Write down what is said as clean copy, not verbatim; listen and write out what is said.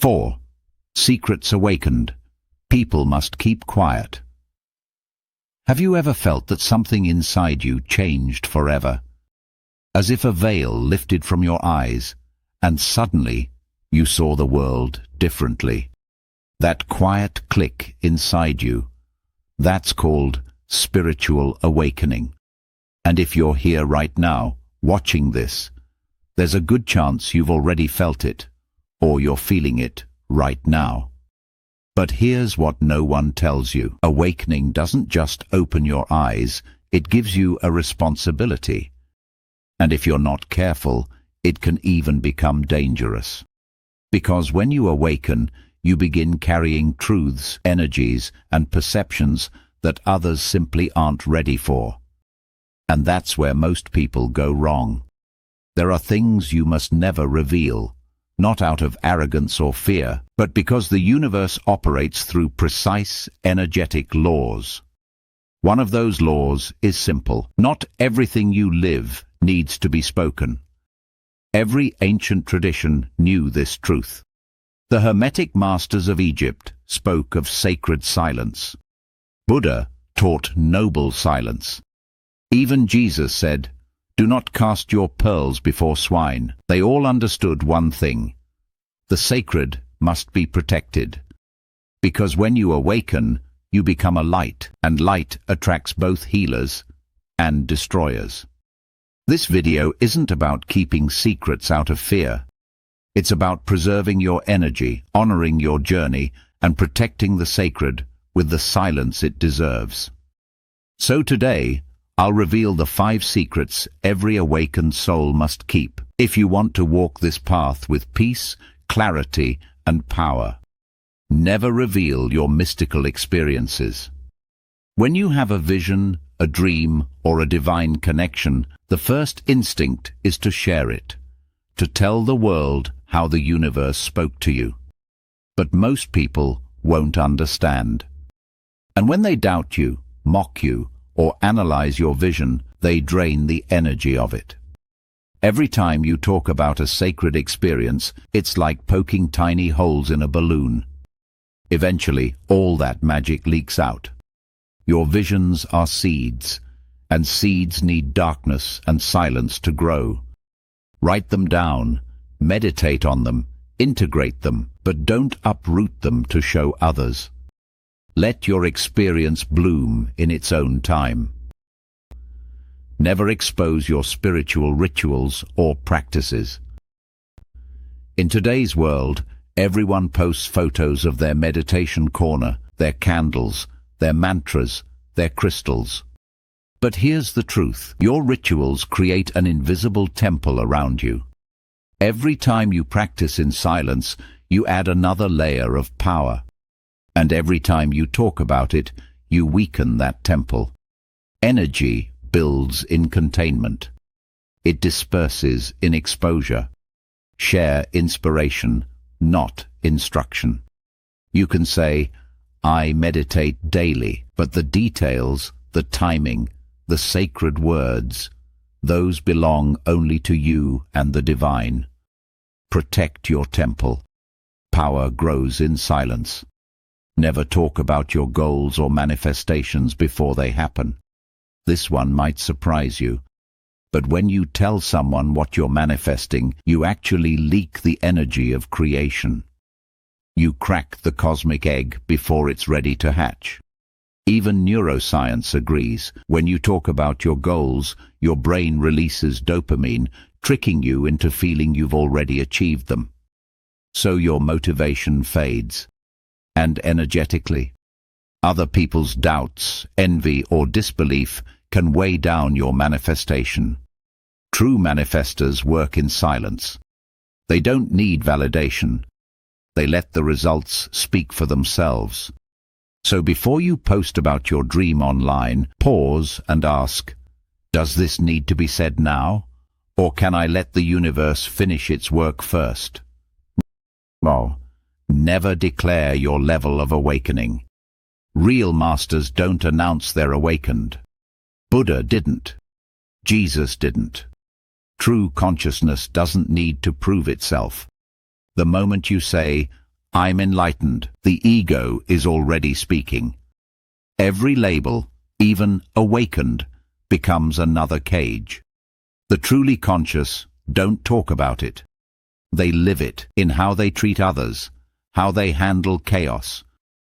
4. Secrets awakened. People must keep quiet. Have you ever felt that something inside you changed forever? As if a veil lifted from your eyes, and suddenly you saw the world differently. That quiet click inside you, that's called spiritual awakening. And if you're here right now, watching this, there's a good chance you've already felt it, or you're feeling it right now. But here's what no one tells you. Awakening doesn't just open your eyes, it gives you a responsibility. And if you're not careful, it can even become dangerous. Because when you awaken, you begin carrying truths, energies, and perceptions that others simply aren't ready for. And that's where most people go wrong. There are things you must never reveal, not out of arrogance or fear, but because the universe operates through precise, energetic laws. One of those laws is simple. Not everything you live needs to be spoken. Every ancient tradition knew this truth. The Hermetic masters of Egypt spoke of sacred silence. Buddha taught noble silence. Even Jesus said, "Do not cast your pearls before swine." They all understood one thing. The sacred must be protected. Because when you awaken, you become a light, and light attracts both healers and destroyers. This video isn't about keeping secrets out of fear. It's about preserving your energy, honoring your journey, and protecting the sacred with the silence it deserves. So today, I'll reveal the 5 secrets every awakened soul must keep if you want to walk this path with peace, clarity, and power. Never reveal your mystical experiences. When you have a vision, a dream, or a divine connection, the first instinct is to share it, to tell the world how the universe spoke to you. But most people won't understand. And when they doubt you, mock you, or analyze your vision, they drain the energy of it. Every time you talk about a sacred experience, it's like poking tiny holes in a balloon. Eventually, all that magic leaks out. Your visions are seeds, and seeds need darkness and silence to grow. Write them down, meditate on them, integrate them, but don't uproot them to show others. Let your experience bloom in its own time. Never expose your spiritual rituals or practices. In today's world, everyone posts photos of their meditation corner, their candles, their mantras, their crystals. But here's the truth. Your rituals create an invisible temple around you. Every time you practice in silence, you add another layer of power. And every time you talk about it, you weaken that temple. Energy builds in containment. It disperses in exposure. Share inspiration, not instruction. You can say, "I meditate daily," but the details, the timing, the sacred words, those belong only to you and the divine. Protect your temple. Power grows in silence. Never talk about your goals or manifestations before they happen. This one might surprise you, but when you tell someone what you're manifesting, you actually leak the energy of creation. You crack the cosmic egg before it's ready to hatch. Even neuroscience agrees. When you talk about your goals, your brain releases dopamine, tricking you into feeling you've already achieved them. So your motivation fades. And energetically, other people's doubts, envy, or disbelief can weigh down your manifestation. True manifestors work in silence. They don't need validation. They let the results speak for themselves. So before you post about your dream online, pause and ask, does this need to be said now? Or can I let the universe finish its work first? Oh, never declare your level of awakening. Real masters don't announce they're awakened. Buddha didn't. Jesus didn't. True consciousness doesn't need to prove itself. The moment you say, I'm enlightened. The ego is already speaking. Every label, even awakened, becomes another cage. The truly conscious don't talk about it. They live it in how they treat others, how they handle chaos,